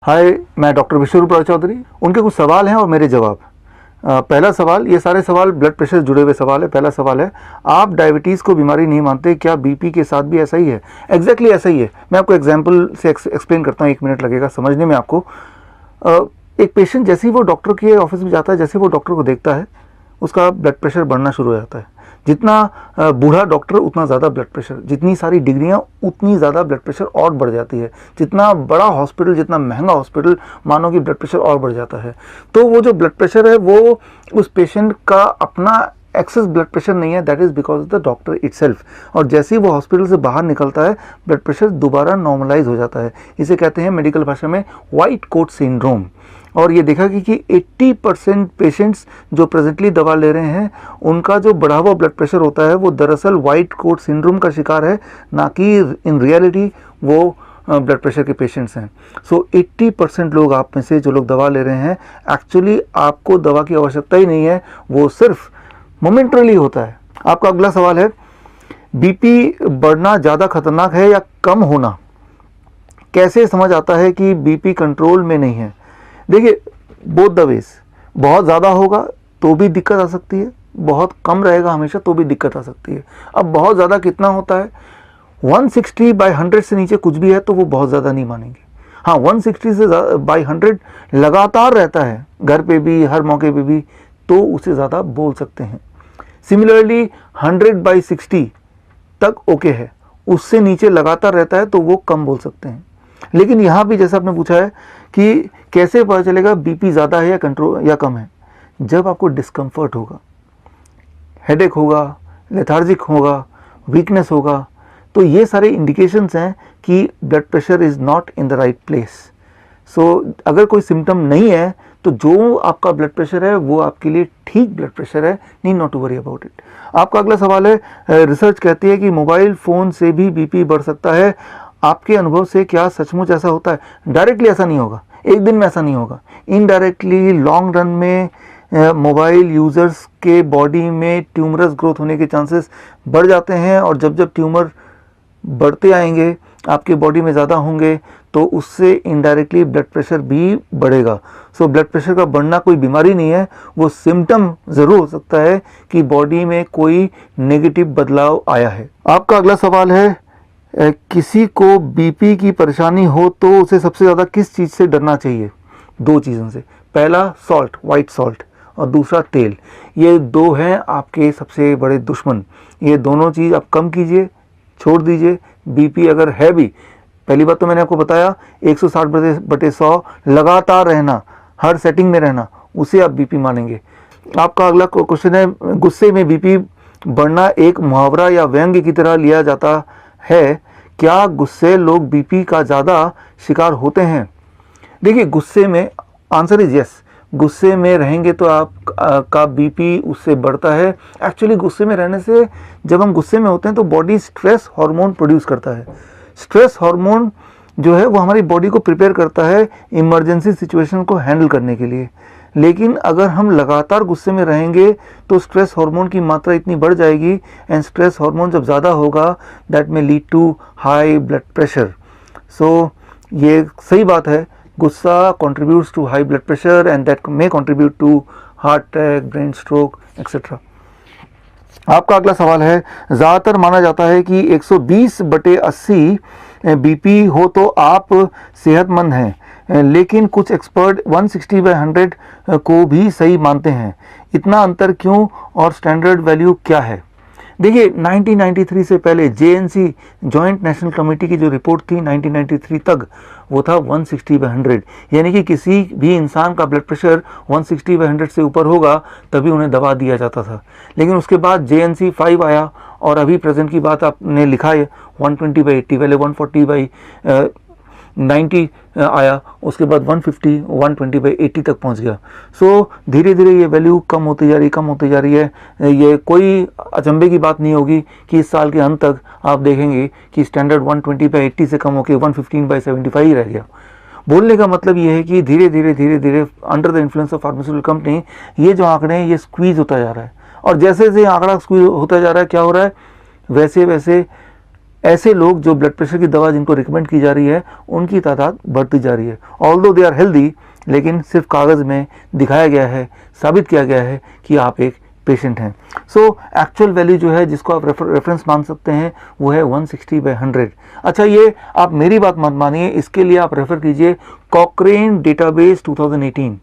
हाय, मैं डॉक्टर विश्वरूप चौधरी। उनके कुछ सवाल हैं और मेरे जवाब। पहला सवाल, ये सारे सवाल ब्लड प्रेशर से जुड़े हुए सवाल है। पहला सवाल है, आप डायबिटीज़ को बीमारी नहीं मानते, क्या बीपी के साथ भी ऐसा ही है? एग्जैक्टली ऐसा ही है। मैं आपको एग्जांपल से एक्सप्लेन करता हूँ, 1 मिनट लगेगा समझने में आपको। एक पेशेंट जैसे ही वो डॉक्टर के ऑफिस में जाता है, जैसे वो डॉक्टर को देखता है, उसका ब्लड प्रेशर बढ़ना शुरू हो जाता है। जितना बूढ़ा डॉक्टर उतना ज़्यादा ब्लड प्रेशर, जितनी सारी डिग्रियां उतनी ज़्यादा ब्लड प्रेशर और बढ़ जाती है। जितना बड़ा हॉस्पिटल, जितना महंगा हॉस्पिटल, मानो कि ब्लड प्रेशर और बढ़ जाता है। तो वो जो ब्लड प्रेशर है वो उस पेशेंट का अपना एक्सेस ब्लड प्रेशर नहीं है, that is because of the doctor itself. और जैसे ही वो हॉस्पिटल से बाहर निकलता है, ब्लड प्रेशर दोबारा नॉर्मलाइज हो जाता है। इसे कहते हैं मेडिकल भाषा में व्हाइट कोट सिंड्रोम। और ये देखा कि 80% पेशेंट्स जो प्रेजेंटली दवा ले रहे हैं, उनका जो बढ़ा हुआ ब्लड प्रेशर होता है वो दरअसल व्हाइट कोट सिंड्रोम का शिकार है, ना कि इन रियलिटी वो ब्लड प्रेशर के पेशेंट्स हैं। सो 80% लोग आप में से जो लोग दवा ले रहे हैं, एक्चुअली आपको दवा की आवश्यकता ही नहीं है, वो सिर्फ मोमेंटरली होता है। आपका अगला सवाल है, बीपी बढ़ना ज़्यादा खतरनाक है या कम होना? कैसे समझ आता है कि बीपी कंट्रोल में नहीं है? देखिए, बोथ द वेज। बहुत ज़्यादा होगा तो भी दिक्कत आ सकती है, बहुत कम रहेगा हमेशा तो भी दिक्कत आ सकती है। अब बहुत ज़्यादा कितना होता है? 160/100 से नीचे कुछ भी है तो वो बहुत ज़्यादा नहीं मानेंगे। हाँ, 160 से बाई 100 लगातार रहता है, घर पे भी, हर मौके पे भी, तो उसे ज़्यादा बोल सकते हैं। सिमिलरली 100/60 तक ओके है, उससे नीचे लगातार रहता है तो वो कम बोल सकते हैं। लेकिन यहाँ भी जैसा आपने पूछा है कि कैसे पता चलेगा बीपी ज़्यादा है या कंट्रोल या कम है? जब आपको डिस्कम्फर्ट होगा, हेडेक होगा, लेथार्जिक होगा, वीकनेस होगा, तो ये सारे इंडिकेशंस हैं कि blood pressure is not in the right place. So अगर कोई सिम्टम नहीं है तो जो आपका ब्लड प्रेशर है वो आपके लिए ठीक ब्लड प्रेशर है, need not to worry about it. आपका अगला सवाल है, रिसर्च कहती है कि मोबाइल फ़ोन से भी बीपी बढ़ सकता है, आपके अनुभव से क्या सचमुच ऐसा होता है? डायरेक्टली ऐसा नहीं होगा, एक दिन में ऐसा नहीं होगा। इनडायरेक्टली लॉन्ग रन में मोबाइल यूज़र्स के बॉडी में ट्यूमरस ग्रोथ होने के चांसेस बढ़ जाते हैं, और जब जब ट्यूमर बढ़ते आएंगे, आपके बॉडी में ज़्यादा होंगे, तो उससे इनडायरेक्टली ब्लड प्रेशर भी बढ़ेगा। सो ब्लड प्रेशर का बढ़ना कोई बीमारी नहीं है, वो सिम्टम ज़रूर हो सकता है कि बॉडी में कोई नेगेटिव बदलाव आया है। आपका अगला सवाल है, किसी को बीपी की परेशानी हो तो उसे सबसे ज़्यादा किस चीज़ से डरना चाहिए? 2 चीज़ों से। पहला सॉल्ट, वाइट सॉल्ट, और दूसरा तेल। ये 2 हैं आपके सबसे बड़े दुश्मन। ये दोनों चीज़ आप कम कीजिए, छोड़ दीजिए। बीपी अगर है भी, पहली बात तो मैंने आपको बताया, 160/100 लगातार रहना, हर सेटिंग में रहना, उसे आप बीपी मानेंगे। आपका अगला क्वेश्चन है, गुस्से में बीपी बढ़ना एक मुहावरा या व्यंग्य की तरह लिया जाता है, क्या गुस्से लोग बीपी का ज़्यादा शिकार होते हैं? देखिए, गुस्से में आंसर इज यस। गुस्से में रहेंगे तो आप का बीपी उससे बढ़ता है। एक्चुअली गुस्से में रहने से, जब हम गुस्से में होते हैं तो बॉडी स्ट्रेस हार्मोन प्रोड्यूस करता है। स्ट्रेस हार्मोन जो है वो हमारी बॉडी को प्रिपेयर करता है इमरजेंसी सिचुएशन को हैंडल करने के लिए। लेकिन अगर हम लगातार गुस्से में रहेंगे तो स्ट्रेस हार्मोन की मात्रा इतनी बढ़ जाएगी, एंड स्ट्रेस हार्मोन जब ज़्यादा होगा, that may lead to high blood pressure. So ये सही बात है, गुस्सा contributes to high blood pressure and that may contribute to heart attack, brain stroke, etc. आपका अगला सवाल है, ज़्यादातर माना जाता है कि 120/80 बीपी हो तो आप सेहतमंद हैं, लेकिन कुछ एक्सपर्ट 160/100 को भी सही मानते हैं। इतना अंतर क्यों और स्टैंडर्ड वैल्यू क्या है? देखिए, 1993 से पहले JNC जॉइंट नेशनल कमेटी की जो रिपोर्ट थी 1993 तक, वो था 160/100, यानी कि किसी भी इंसान का ब्लड प्रेशर 160/100 से ऊपर होगा तभी उन्हें दवा दिया जाता था। लेकिन उसके बाद JNC 5 आया, और अभी प्रेजेंट की बात आपने लिखा है 120/80, पहले 140/90 आया, उसके बाद 120/80 तक पहुंच गया। सो धीरे धीरे ये वैल्यू कम होती जा रही है। ये कोई अचंभे की बात नहीं होगी कि इस साल के अंत तक आप देखेंगे कि स्टैंडर्ड 120/80 से कम होकर 115/75 ही रह गया। बोलने का मतलब ये है कि धीरे धीरे under the influence of pharmaceutical company ये जो आंकड़े हैं ये स्क्वीज होता जा रहा है, और जैसे जैसे आंकड़ा स्क्वीज होता जा रहा है, क्या हो रहा है, वैसे वैसे ऐसे लोग जो ब्लड प्रेशर की दवा जिनको रिकमेंड की जा रही है उनकी तादाद बढ़ती जा रही है। ऑल्दो दे आर हेल्दी, लेकिन सिर्फ कागज़ में दिखाया गया है, साबित किया गया है कि आप एक पेशेंट हैं। सो एक्चुअल वैल्यू जो है जिसको आप रेफरेंस मान सकते हैं वो है 160/100। अच्छा, ये आप मेरी बात मत मानिए, इसके लिए आप रेफर कीजिए कॉक्रेन डेटाबेस 2018।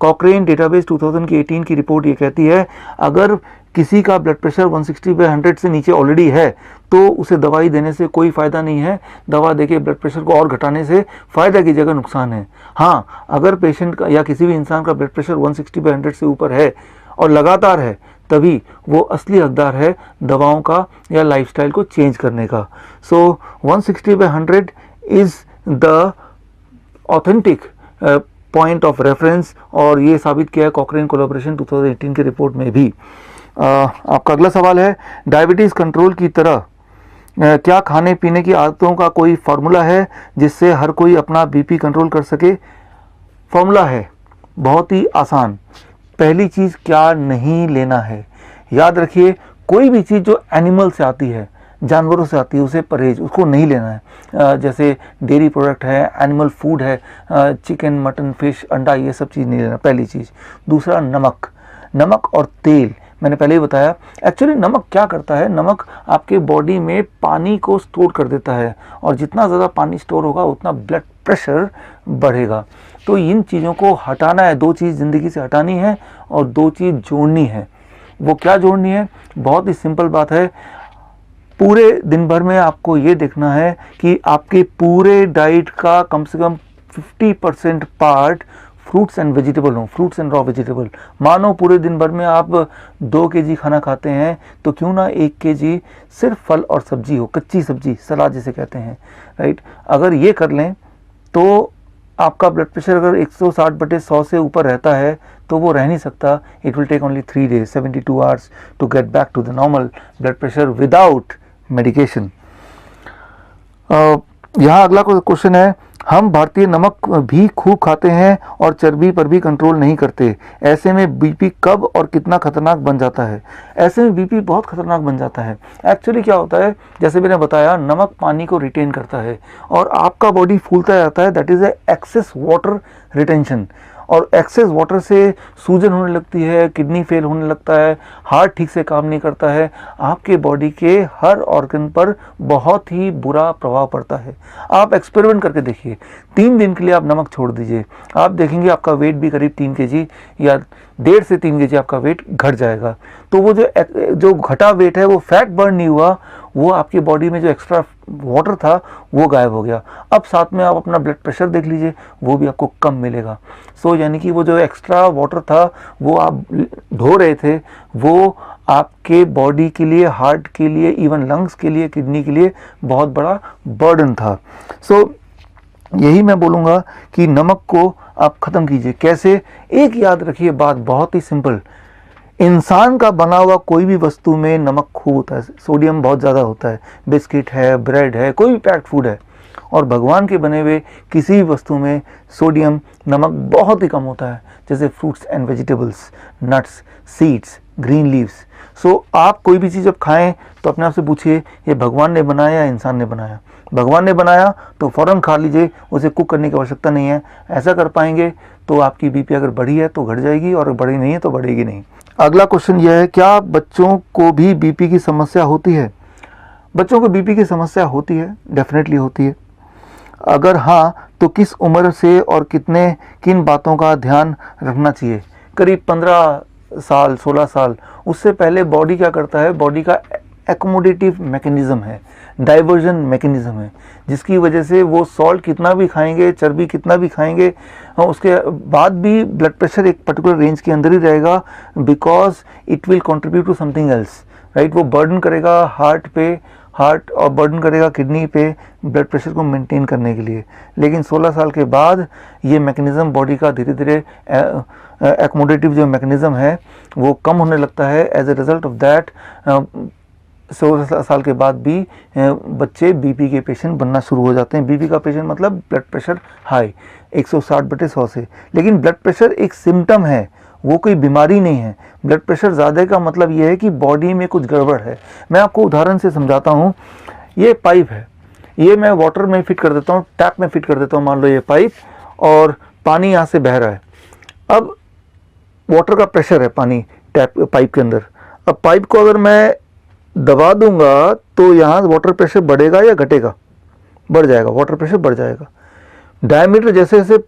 कॉक्रेन डेटाबेस 2018 की रिपोर्ट ये कहती है अगर किसी का ब्लड प्रेशर 160/100 से नीचे ऑलरेडी है तो उसे दवाई देने से कोई फ़ायदा नहीं है। दवा देके ब्लड प्रेशर को और घटाने से फ़ायदा की जगह नुकसान है। हाँ, अगर पेशेंट का या किसी भी इंसान का ब्लड प्रेशर 160/100 से ऊपर है और लगातार है, तभी वो असली हकदार है दवाओं का या लाइफस्टाइल को चेंज करने का। सो 160/100 is the authentic point of reference, और ये साबित किया है कॉक्रेन कोलैबोरेशन 2018 की रिपोर्ट में भी। आपका अगला सवाल है, डायबिटीज़ कंट्रोल की तरह क्या खाने पीने की आदतों का कोई फार्मूला है जिससे हर कोई अपना बीपी कंट्रोल कर सके? फार्मूला है, बहुत ही आसान। पहली चीज़, क्या नहीं लेना है। याद रखिए, कोई भी चीज़ जो एनिमल से आती है, जानवरों से आती है, उसे परहेज, उसको नहीं लेना है। जैसे डेयरी प्रोडक्ट है, एनिमल फूड है, चिकन, मटन, फिश, अंडा, ये सब चीज़ नहीं लेना, पहली चीज़। दूसरा, नमक और तेल, मैंने पहले ही बताया। एक्चुअली नमक क्या करता है, नमक आपके बॉडी में पानी को स्टोर कर देता है, और जितना ज़्यादा पानी स्टोर होगा उतना ब्लड प्रेशर बढ़ेगा। तो इन चीज़ों को हटाना है। 2 चीज़ ज़िंदगी से हटानी है और 2 चीज़ जोड़नी है। वो क्या जोड़नी है? बहुत ही सिंपल बात है। पूरे दिन भर में आपको ये देखना है कि आपके पूरे डाइट का कम से कम 50% पार्ट फ्रूट्स एंड वेजिटेबल हो, फ्रूट्स एंड रॉ वेजिटेबल। मानो पूरे दिन भर में आप 2 kg खाना खाते हैं तो क्यों ना 1 kg सिर्फ फल और सब्जी हो, कच्ची सब्जी, सलाद जिसे कहते हैं, राइट। अगर ये कर लें तो आपका ब्लड प्रेशर अगर 160/100 से ऊपर रहता है तो वो रह नहीं सकता। It will take only 3 days, 72 hours to get back to the normal blood pressure without medication. यहाँ अगला क्वेश्चन है, हम भारतीय नमक भी खूब खाते हैं और चर्बी पर भी कंट्रोल नहीं करते, ऐसे में बीपी कब और कितना खतरनाक बन जाता है? ऐसे में बीपी बहुत खतरनाक बन जाता है। एक्चुअली क्या होता है, जैसे मैंने बताया, नमक पानी को रिटेन करता है और आपका बॉडी फूलता जाता है। That is a excess water retention, और एक्सेस वाटर से सूजन होने लगती है, किडनी फेल होने लगता है, हार्ट ठीक से काम नहीं करता है, आपके बॉडी के हर ऑर्गन पर बहुत ही बुरा प्रभाव पड़ता है। आप एक्सपेरिमेंट करके देखिए, 3 दिन के लिए आप नमक छोड़ दीजिए, आप देखेंगे आपका वेट भी करीब 3 kg या 1.5 से 3 kg आपका वेट घट जाएगा। तो वो जो घटा वेट है वो फैट बर्न नहीं हुआ, वो आपकी बॉडी में जो एक्स्ट्रा वाटर था वो गायब हो गया। अब साथ में आप अपना ब्लड प्रेशर देख लीजिए, वो भी आपको कम मिलेगा। सो यानी कि वो जो एक्स्ट्रा वाटर था वो आप ढो रहे थे, वो आपके बॉडी के लिए, हार्ट के लिए, इवन लंग्स के लिए, किडनी के लिए बहुत बड़ा बर्डन था। सो यही मैं बोलूँगा कि नमक को आप ख़त्म कीजिए। कैसे? एक याद रखिए बात, बहुत ही सिंपल। इंसान का बना हुआ कोई भी वस्तु में नमक खूब होता है, सोडियम बहुत ज़्यादा होता है। बिस्किट है, ब्रेड है, कोई भी पैक्ड फूड है, और भगवान के बने हुए किसी भी वस्तु में सोडियम, नमक बहुत ही कम होता है, जैसे fruits and vegetables, nuts, seeds, green leaves. So आप कोई भी चीज़ जब खाएं तो अपने आप से पूछिए, ये भगवान ने बनाया या इंसान ने बनाया? भगवान ने बनाया तो फ़ौरन खा लीजिए, उसे कुक करने की आवश्यकता नहीं है। ऐसा कर पाएंगे तो आपकी बीपी अगर बढ़ी है तो घट जाएगी, और बढ़ी नहीं है तो बढ़ेगी नहीं। अगला क्वेश्चन यह है, क्या बच्चों को भी बीपी की समस्या होती है? बच्चों को बीपी की समस्या होती है, डेफिनेटली होती है। अगर हाँ तो किस उम्र से और किन बातों का ध्यान रखना चाहिए? करीब 15 साल, 16 साल। उससे पहले बॉडी क्या करता है, बॉडी का एकोमोडेटिव मैकेनिज़्म है, डाइवर्जन मैकेनिज़्म है, जिसकी वजह से वो सॉल्ट कितना भी खाएंगे, चर्बी कितना भी खाएंगे, उसके बाद भी ब्लड प्रेशर एक पर्टिकुलर रेंज के अंदर ही रहेगा, because it will contribute to something else, right. वो बर्डन करेगा हार्ट और बर्डन करेगा किडनी पे ब्लड प्रेशर को मेंटेन करने के लिए। लेकिन 16 साल के बाद ये मैकेनिज़्म बॉडी का धीरे धीरे एकोमोडेटिव जो मैकेनिज़्म है वो कम होने लगता है। As a result of that 16 साल के बाद भी बच्चे बीपी के पेशेंट बनना शुरू हो जाते हैं। बीपी का पेशेंट मतलब ब्लड प्रेशर हाई 160/100 से। लेकिन ब्लड प्रेशर एक सिम्टम है, वो कोई बीमारी नहीं है। ब्लड प्रेशर ज़्यादा का मतलब ये है कि बॉडी में कुछ गड़बड़ है। मैं आपको उदाहरण से समझाता हूँ। ये पाइप है, ये मैं वाटर में फिट कर देता हूँ, टैप में फिट कर देता हूँ, मान लो ये पाइप, और पानी यहाँ से बह रहा है। अब वाटर का प्रेशर है पानी टैप पाइप के अंदर। अब पाइप को अगर मैं दबा दूंगा तो यहाँ वाटर प्रेशर बढ़ेगा या घटेगा? बढ़ जाएगा, वाटर प्रेशर बढ़ जाएगा। डायमीटर जैसे जैसे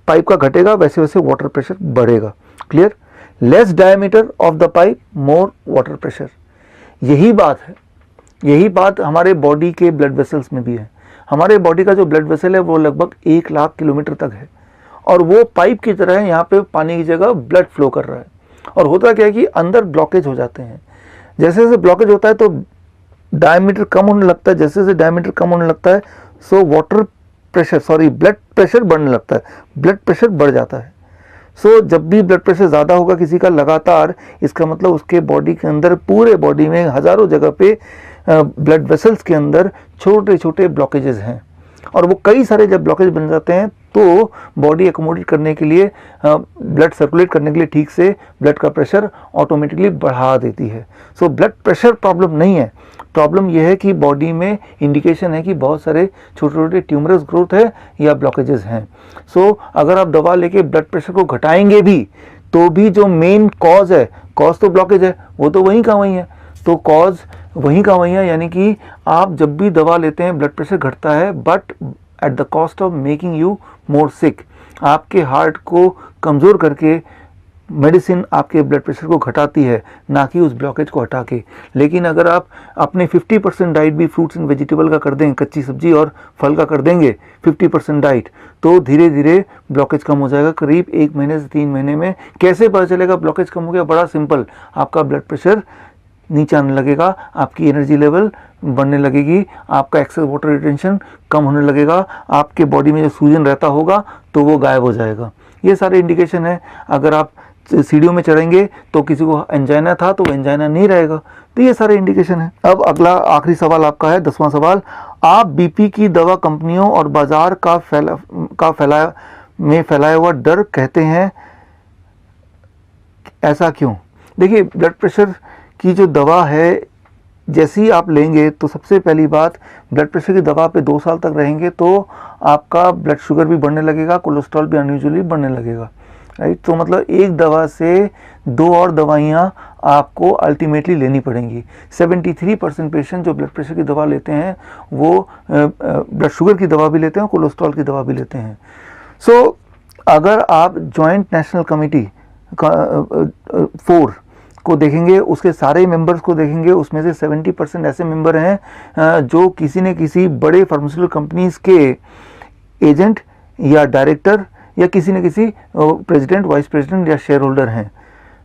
पाइप का घटेगा वैसे वैसे वाटर प्रेशर बढ़ेगा। Clear? Less diameter of the pipe, more water pressure. यही बात है, यही बात हमारे बॉडी के ब्लड वेसल्स में भी है। हमारे बॉडी का जो ब्लड वेसल है वो लगभग 1,00,000 किलोमीटर तक है, और वो पाइप की तरह यहाँ पे पानी की जगह ब्लड फ्लो कर रहा है। और होता क्या है कि अंदर ब्लॉकेज हो जाते हैं। जैसे जैसे ब्लॉकेज होता है तो डायमीटर कम होने लगता है, जैसे जैसे डायमीटर कम होने लगता है so water pressure blood pressure बढ़ने लगता है, ब्लड प्रेशर बढ़ जाता है। सो जब भी ब्लड प्रेशर ज़्यादा होगा किसी का लगातार, इसका मतलब उसके बॉडी के अंदर, पूरे बॉडी में हज़ारों जगह पे ब्लड वेसल्स के अंदर छोटे छोटे ब्लॉकेजेस हैं, और वो कई सारे जब ब्लॉकेज बन जाते हैं तो बॉडी एकोमोडेट करने के लिए, ब्लड सर्कुलेट करने के लिए ठीक से ब्लड का प्रेशर ऑटोमेटिकली बढ़ा देती है। सो ब्लड प्रेशर प्रॉब्लम नहीं है, प्रॉब्लम यह है कि बॉडी में इंडिकेशन है कि बहुत सारे छोटे छोटे ट्यूमरस ग्रोथ है या ब्लॉकेजेस हैं। सो अगर आप दवा लेके ब्लड प्रेशर को घटाएंगे भी तो भी जो मेन कॉज है, कॉज तो ब्लॉकेज है, वो तो वहीं का वहीं है, तो कॉज वहीं का वहीं है। यानी कि आप जब भी दवा लेते हैं ब्लड प्रेशर घटता है, but at the cost of making you more sick. आपके हार्ट को कमज़ोर करके मेडिसिन आपके ब्लड प्रेशर को घटाती है, ना कि उस ब्लॉकेज को हटा के। लेकिन अगर आप अपने 50% डाइट भी फ्रूट्स एंड वेजिटेबल का कर दें, कच्ची सब्जी और फल का कर देंगे 50% डाइट, तो धीरे धीरे ब्लॉकेज कम हो जाएगा। करीब 1 महीने से 3 महीने में। कैसे पता चलेगा ब्लॉकेज कम हो गया? बड़ा सिंपल, आपका ब्लड प्रेशर नीचे आने लगेगा, आपकी एनर्जी लेवल बढ़ने लगेगी, आपका एक्सेस वाटर रिटेंशन कम होने लगेगा, आपके बॉडी में जो सूजन रहता होगा तो वो गायब हो जाएगा। ये सारे इंडिकेशन है। अगर आप सीढ़ियों में चढ़ेंगे तो किसी को एंजाइना था तो एंजाइना नहीं रहेगा, तो ये सारे इंडिकेशन है। अब अगला आखिरी सवाल आपका है, 10वां सवाल। आप बीपी की दवा कंपनियों और बाजार का फैलाया हुआ डर कहते हैं, ऐसा क्यों? देखिए, ब्लड प्रेशर की जो दवा है, जैसे ही आप लेंगे तो सबसे पहली बात, ब्लड प्रेशर की दवा पे 2 साल तक रहेंगे तो आपका ब्लड शुगर भी बढ़ने लगेगा, कोलेस्ट्रॉल भी अनयूजुअली बढ़ने लगेगा, राइट। तो मतलब एक दवा से 2 और दवाइयाँ आपको अल्टीमेटली लेनी पड़ेंगी। 73% पेशेंट जो ब्लड प्रेशर की दवा लेते हैं वो ब्लड शुगर की दवा भी लेते हैं, कोलेस्ट्रॉल की दवा भी लेते हैं। सो अगर आप जॉइंट नेशनल कमेटी 4 को देखेंगे, उसके सारे मेंबर्स को देखेंगे, उसमें से 70% ऐसे मेंबर हैं जो किसी न किसी बड़े फार्मास्यूटिकल कंपनीज के एजेंट या डायरेक्टर या किसी न किसी प्रेसिडेंट, वाइस प्रेसिडेंट या शेयर होल्डर हैं।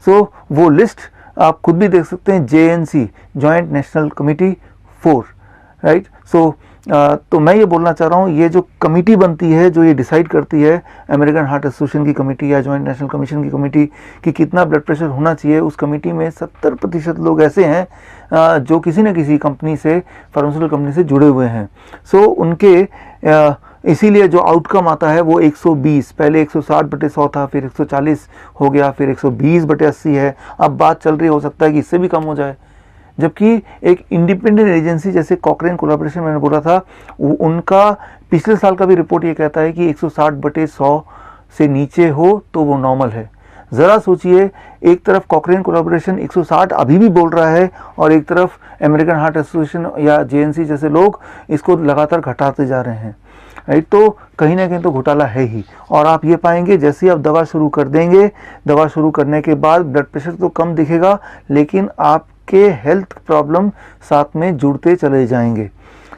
सो वो लिस्ट आप खुद भी देख सकते हैं, JNC, joint national committee 4, right. So तो मैं ये बोलना चाह रहा हूँ, ये जो कमेटी बनती है जो ये डिसाइड करती है, अमेरिकन हार्ट एसोसिएशन की कमेटी या जॉइंट नेशनल कमीशन की कमेटी, कि कितना ब्लड प्रेशर होना चाहिए, उस कमेटी में 70% लोग ऐसे हैं जो किसी न किसी कंपनी से, फार्मास्यूटिकल कंपनी से जुड़े हुए हैं। सो उनके इसीलिए जो आउटकम आता है वो 120, पहले 160/100 था, फिर 140 हो गया, फिर 120/80 है। अब बात चल रही हो सकता है कि इससे भी कम हो जाए। जबकि एक इंडिपेंडेंट एजेंसी जैसे कॉकरेन कोलैबोरेशन मैंने बोला था, उनका पिछले साल का भी रिपोर्ट ये कहता है कि 160/100 से नीचे हो तो वो नॉर्मल है। ज़रा सोचिए, एक तरफ कॉकरेन कोलैबोरेशन 160 अभी भी बोल रहा है, और एक तरफ अमेरिकन हार्ट एसोसिएशन या JNC जैसे लोग इसको लगातार घटाते जा रहे हैं, राइट। तो कहीं ना कहीं तो घोटाला है ही। और आप ये पाएंगे जैसे ही आप दवा शुरू कर देंगे, दवा शुरू करने के बाद ब्लड प्रेशर तो कम दिखेगा, लेकिन आपके हेल्थ प्रॉब्लम साथ में जुड़ते चले जाएंगे।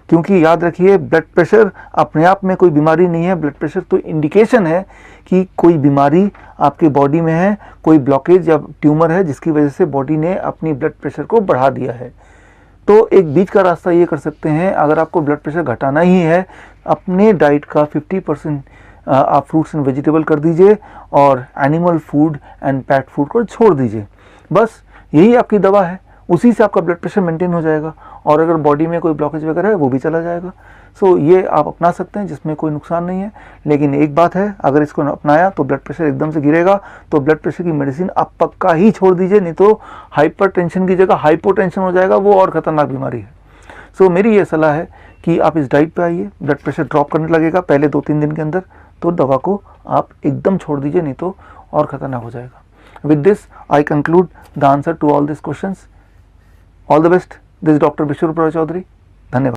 क्योंकि याद रखिए, ब्लड प्रेशर अपने आप में कोई बीमारी नहीं है। ब्लड प्रेशर तो इंडिकेशन है कि कोई बीमारी आपके बॉडी में है, कोई ब्लॉकेज या ट्यूमर है जिसकी वजह से बॉडी ने अपनी ब्लड प्रेशर को बढ़ा दिया है। तो एक बीच का रास्ता ये कर सकते हैं, अगर आपको ब्लड प्रेशर घटाना ही है, अपने डाइट का 50% आप फ्रूट्स एंड वेजिटेबल कर दीजिए और animal food and PAT food को छोड़ दीजिए। बस यही आपकी दवा है, उसी से आपका ब्लड प्रेशर मेंटेन हो जाएगा, और अगर बॉडी में कोई ब्लॉकेज वगैरह है वो भी चला जाएगा। सो ये आप अपना सकते हैं, जिसमें कोई नुकसान नहीं है। लेकिन एक बात है, अगर इसको अपनाया तो ब्लड प्रेशर एकदम से गिरेगा, तो ब्लड प्रेशर की मेडिसिन आप पक्का ही छोड़ दीजिए, नहीं तो हाइपरटेंशन की जगह हाइपोटेंशन हो जाएगा, वो और ख़तरनाक बीमारी है। सो मेरी ये सलाह है कि आप इस डाइट पे आइए, ब्लड प्रेशर ड्रॉप करने लगेगा पहले 2-3 दिन के अंदर, तो दवा को आप एकदम छोड़ दीजिए, नहीं तो और खतरनाक हो जाएगा। With this I conclude the answer to all this questions. All the best. This doctor Biswaroop Roy Chowdhury. धन्यवाद।